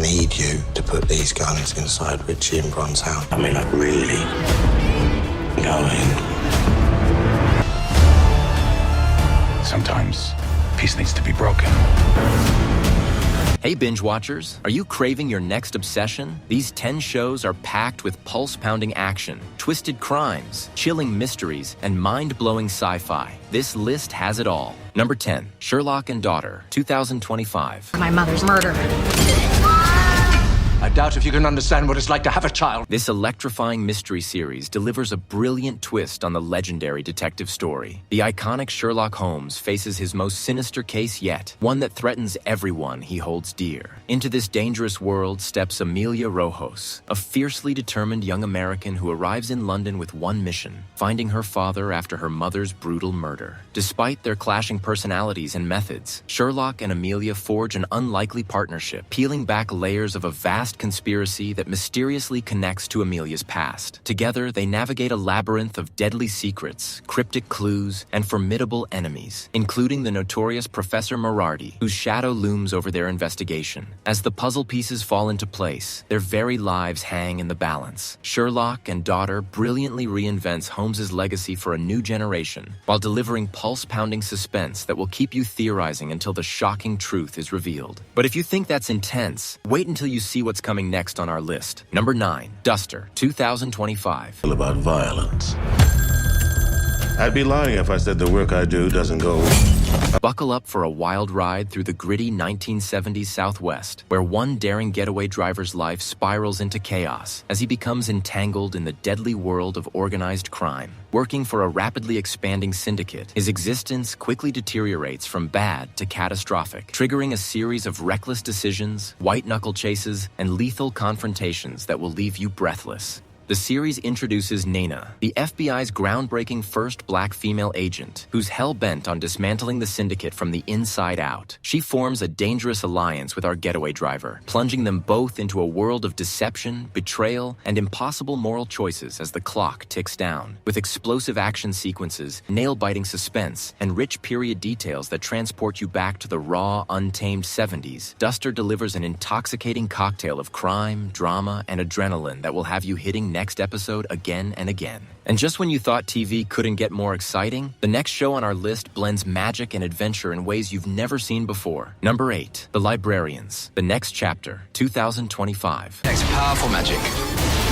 need you to put these guns inside Richie and Bron's house. I mean, like, really go in. Sometimes peace needs to be broken. Hey binge watchers, are you craving your next obsession? These 10 shows are packed with pulse-pounding action, twisted crimes, chilling mysteries, and mind-blowing sci-fi. This list has it all. Number 10, Sherlock and Daughter, 2025. My mother's murdered. I doubt if you can understand what it's like to have a child. This electrifying mystery series delivers a brilliant twist on the legendary detective story. The iconic Sherlock Holmes faces his most sinister case yet, one that threatens everyone he holds dear. Into this dangerous world steps Amelia Rojos, a fiercely determined young American who arrives in London with one mission: finding her father after her mother's brutal murder. Despite their clashing personalities and methods, Sherlock and Amelia forge an unlikely partnership, peeling back layers of a vast conspiracy that mysteriously connects to Amelia's past. Together, they navigate a labyrinth of deadly secrets, cryptic clues, and formidable enemies, including the notorious Professor Moriarty, whose shadow looms over their investigation. As the puzzle pieces fall into place, their very lives hang in the balance. Sherlock and Daughter brilliantly reinvents Holmes's legacy for a new generation, while delivering pulse-pounding suspense that will keep you theorizing until the shocking truth is revealed. But if you think that's intense, wait until you see what's coming next on our list. Number 9, Duster, 2025. About violence. I'd be lying if I said the work I do doesn't go. Buckle up for a wild ride through the gritty 1970s Southwest, where one daring getaway driver's life spirals into chaos as he becomes entangled in the deadly world of organized crime. Working for a rapidly expanding syndicate, his existence quickly deteriorates from bad to catastrophic, triggering a series of reckless decisions, white-knuckle chases, and lethal confrontations that will leave you breathless. The series introduces Nana, the FBI's groundbreaking first black female agent, who's hell-bent on dismantling the syndicate from the inside out. She forms a dangerous alliance with our getaway driver, plunging them both into a world of deception, betrayal, and impossible moral choices as the clock ticks down. With explosive action sequences, nail-biting suspense, and rich period details that transport you back to the raw, untamed 70s, Duster delivers an intoxicating cocktail of crime, drama, and adrenaline that will have you hitting next episode again and again. And just when you thought TV couldn't get more exciting, the next show on our list blends magic and adventure in ways you've never seen before. Number 8, The Librarians, The Next Chapter, 2025. Next powerful magic,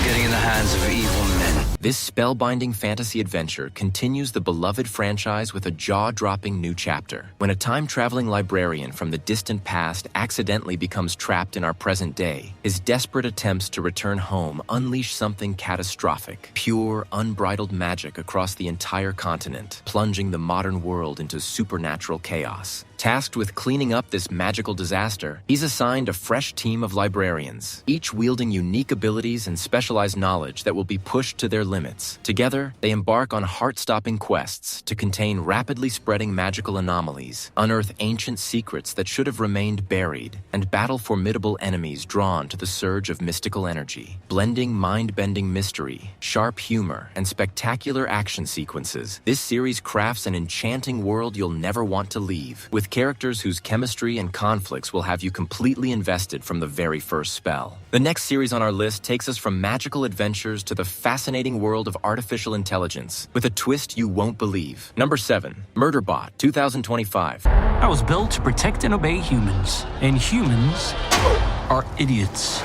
getting in the hands of evil men. This spellbinding fantasy adventure continues the beloved franchise with a jaw-dropping new chapter. When a time-traveling librarian from the distant past accidentally becomes trapped in our present day, his desperate attempts to return home unleash something catastrophic, pure, unbridled magic across the entire continent, plunging the modern world into supernatural chaos. Tasked with cleaning up this magical disaster, he's assigned a fresh team of librarians, each wielding unique abilities and specialized knowledge that will be pushed to their limits. Together, they embark on heart-stopping quests to contain rapidly spreading magical anomalies, unearth ancient secrets that should have remained buried, and battle formidable enemies drawn to the surge of mystical energy. Blending mind-bending mystery, sharp humor, and spectacular action sequences, this series crafts an enchanting world you'll never want to leave, with characters whose chemistry and conflicts will have you completely invested from the very first spell. The next series on our list takes us from magical adventures to the fascinating world of artificial intelligence, with a twist you won't believe. Number 7, Murderbot, 2025. I was built to protect and obey humans, and humans are idiots.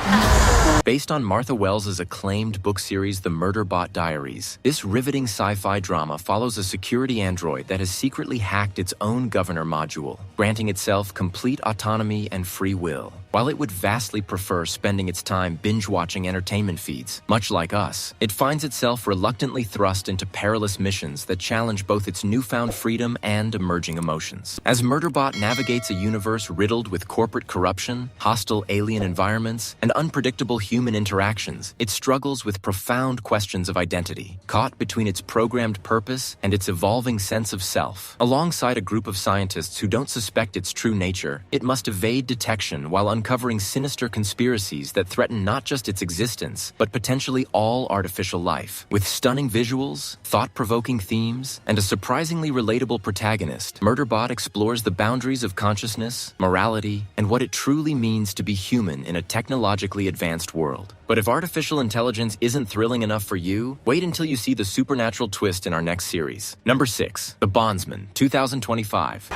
Based on Martha Wells' acclaimed book series The Murderbot Diaries, this riveting sci-fi drama follows a security android that has secretly hacked its own governor module, granting itself complete autonomy and free will. While it would vastly prefer spending its time binge-watching entertainment feeds, much like us, it finds itself reluctantly thrust into perilous missions that challenge both its newfound freedom and emerging emotions. As Murderbot navigates a universe riddled with corporate corruption, hostile alien environments, and unpredictable human interactions, it struggles with profound questions of identity, caught between its programmed purpose and its evolving sense of self. Alongside a group of scientists who don't suspect its true nature, it must evade detection while uncovering sinister conspiracies that threaten not just its existence, but potentially all artificial life. With stunning visuals, thought-provoking themes, and a surprisingly relatable protagonist, Murderbot explores the boundaries of consciousness, morality, and what it truly means to be human in a technologically advanced world. But if artificial intelligence isn't thrilling enough for you, wait until you see the supernatural twist in our next series. Number 6, The Bondsman, 2025.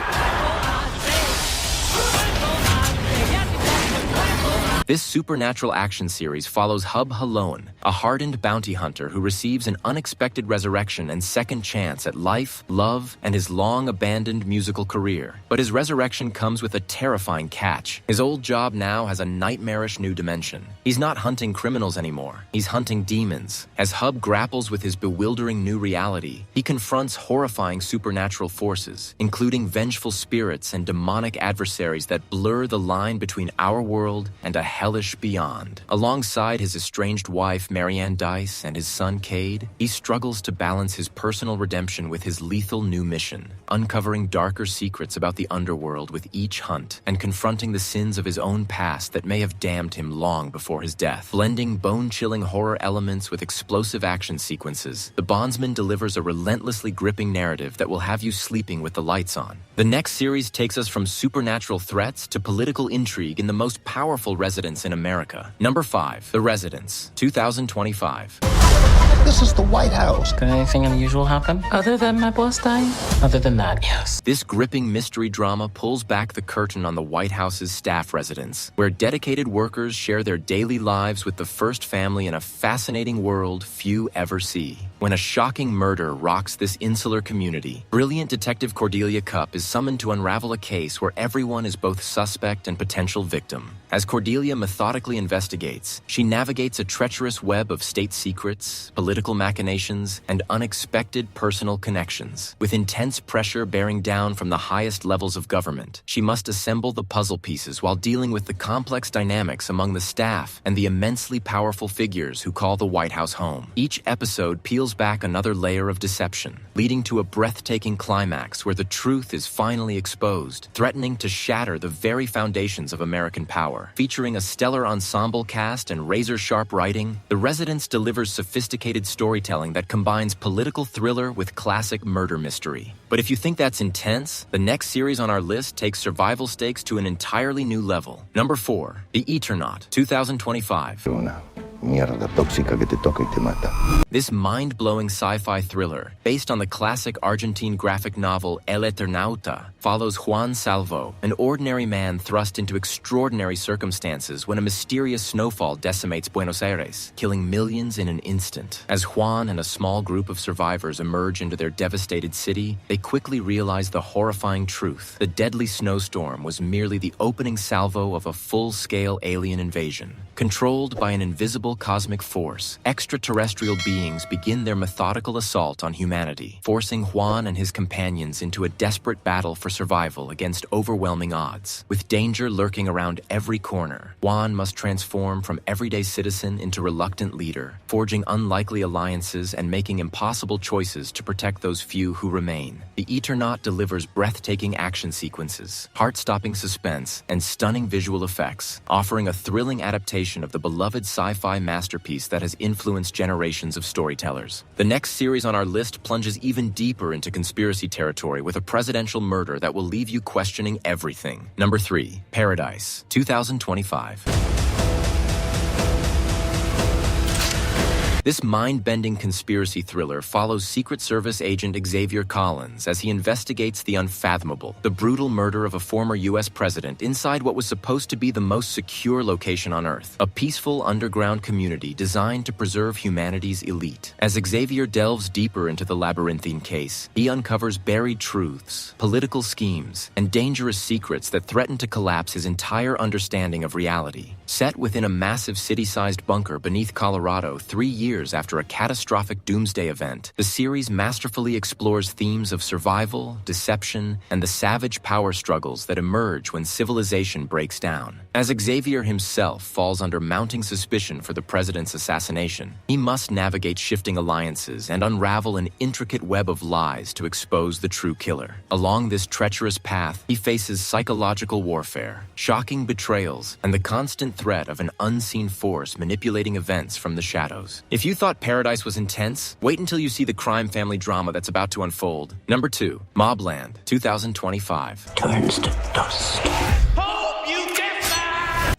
This supernatural action series follows Hub Halon, a hardened bounty hunter who receives an unexpected resurrection and second chance at life, love, and his long-abandoned musical career. But his resurrection comes with a terrifying catch. His old job now has a nightmarish new dimension. He's not hunting criminals anymore. He's hunting demons. As Hub grapples with his bewildering new reality, he confronts horrifying supernatural forces, including vengeful spirits and demonic adversaries that blur the line between our world and a hellish beyond. Alongside his estranged wife, Marianne Dice, and his son, Cade, he struggles to balance his personal redemption with his lethal new mission, uncovering darker secrets about the underworld with each hunt and confronting the sins of his own past that may have damned him long before his death. Blending bone-chilling horror elements with explosive action sequences, The Bondsman delivers a relentlessly gripping narrative that will have you sleeping with the lights on. The next series takes us from supernatural threats to political intrigue in the most powerful residence in America. Number 5, The Residence, 2025. This is the White House. Did anything unusual happen? Other than my boss dying? Other than that, yes. This gripping mystery drama pulls back the curtain on the White House's staff residence, where dedicated workers share their daily lives with the first family in a fascinating world few ever see. When a shocking murder rocks this insular community, brilliant Detective Cordelia Cupp is summoned to unravel a case where everyone is both suspect and potential victim. As Cordelia methodically investigates, she navigates a treacherous web of state secrets, political machinations, and unexpected personal connections. With intense pressure bearing down from the highest levels of government, she must assemble the puzzle pieces while dealing with the complex dynamics among the staff and the immensely powerful figures who call the White House home. Each episode peels back another layer of deception, leading to a breathtaking climax where the truth is finally exposed, threatening to shatter the very foundations of American power. Featuring a stellar ensemble cast and razor-sharp writing, The Residence delivers sophisticated storytelling that combines political thriller with classic murder mystery. But if you think that's intense, the next series on our list takes survival stakes to an entirely new level. Number 4, The ETERNAUT, 2025. Mierda tóxica que te toca y te mata. This mind-blowing sci-fi thriller, based on the classic Argentine graphic novel El Eternauta, follows Juan Salvo, an ordinary man thrust into extraordinary circumstances when a mysterious snowfall decimates Buenos Aires, killing millions in an instant. As Juan and a small group of survivors emerge into their devastated city, they quickly realize the horrifying truth. The deadly snowstorm was merely the opening salvo of a full-scale alien invasion. Controlled by an invisible cosmic force, extraterrestrial beings begin their methodical assault on humanity, forcing Juan and his companions into a desperate battle for survival against overwhelming odds. With danger lurking around every corner, Juan must transform from everyday citizen into reluctant leader, forging unlikely alliances and making impossible choices to protect those few who remain. The Eternaut delivers breathtaking action sequences, heart-stopping suspense, and stunning visual effects, offering a thrilling adaptation of the beloved sci-fi masterpiece that has influenced generations of storytellers. The next series on our list plunges even deeper into conspiracy territory with a presidential murder that will leave you questioning everything. Number 3, Paradise, 2025. This mind-bending conspiracy thriller follows Secret Service agent Xavier Collins as he investigates the unfathomable, the brutal murder of a former U.S. president inside what was supposed to be the most secure location on Earth, a peaceful underground community designed to preserve humanity's elite. As Xavier delves deeper into the labyrinthine case, he uncovers buried truths, political schemes, and dangerous secrets that threaten to collapse his entire understanding of reality. Set within a massive city-sized bunker beneath Colorado 3 years after a catastrophic doomsday event, the series masterfully explores themes of survival, deception, and the savage power struggles that emerge when civilization breaks down. As Xavier himself falls under mounting suspicion for the president's assassination, he must navigate shifting alliances and unravel an intricate web of lies to expose the true killer. Along this treacherous path, he faces psychological warfare, shocking betrayals, and the constant threat of an unseen force manipulating events from the shadows. If you thought Paradise was intense, wait until you see the crime family drama that's about to unfold. Number 2, MOBLAND, 2025. Turns to dust.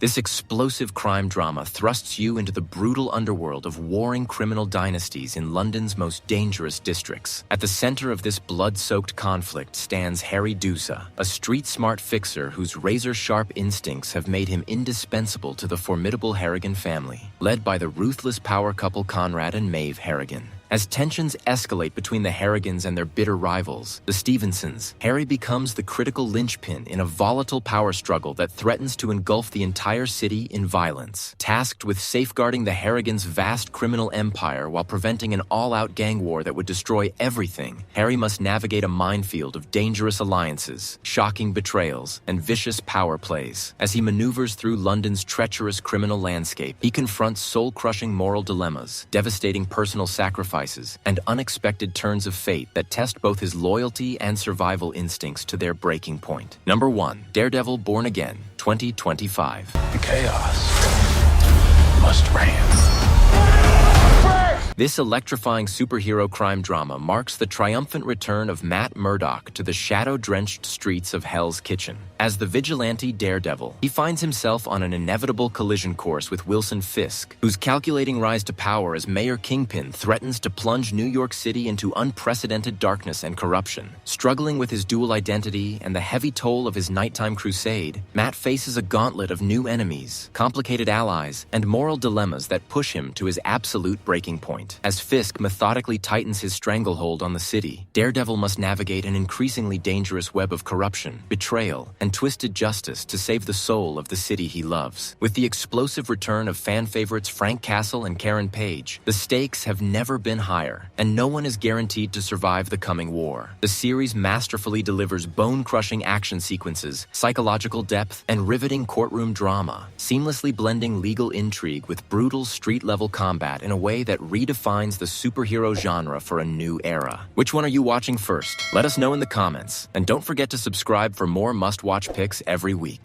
This explosive crime drama thrusts you into the brutal underworld of warring criminal dynasties in London's most dangerous districts. At the center of this blood-soaked conflict stands Harry Dousa, a street-smart fixer whose razor-sharp instincts have made him indispensable to the formidable Harrigan family, led by the ruthless power couple Conrad and Maeve Harrigan. As tensions escalate between the Harrigans and their bitter rivals, the Stevensons, Harry becomes the critical linchpin in a volatile power struggle that threatens to engulf the entire city in violence. Tasked with safeguarding the Harrigans' vast criminal empire while preventing an all-out gang war that would destroy everything, Harry must navigate a minefield of dangerous alliances, shocking betrayals, and vicious power plays. As he maneuvers through London's treacherous criminal landscape, he confronts soul-crushing moral dilemmas, devastating personal sacrifices, and unexpected turns of fate that test both his loyalty and survival instincts to their breaking point. Number 1, Daredevil Born Again, 2025. Chaos must reign. This electrifying superhero crime drama marks the triumphant return of Matt Murdock to the shadow-drenched streets of Hell's Kitchen. As the vigilante Daredevil, he finds himself on an inevitable collision course with Wilson Fisk, whose calculating rise to power as Mayor Kingpin threatens to plunge New York City into unprecedented darkness and corruption. Struggling with his dual identity and the heavy toll of his nighttime crusade, Matt faces a gauntlet of new enemies, complicated allies, and moral dilemmas that push him to his absolute breaking point. As Fisk methodically tightens his stranglehold on the city, Daredevil must navigate an increasingly dangerous web of corruption, betrayal, and twisted justice to save the soul of the city he loves. With the explosive return of fan favorites Frank Castle and Karen Page, the stakes have never been higher, and no one is guaranteed to survive the coming war. The series masterfully delivers bone-crushing action sequences, psychological depth, and riveting courtroom drama, seamlessly blending legal intrigue with brutal street-level combat in a way that redefines the superhero genre for a new era. Which one are you watching first? Let us know in the comments. And don't forget to subscribe for more must-watch picks every week.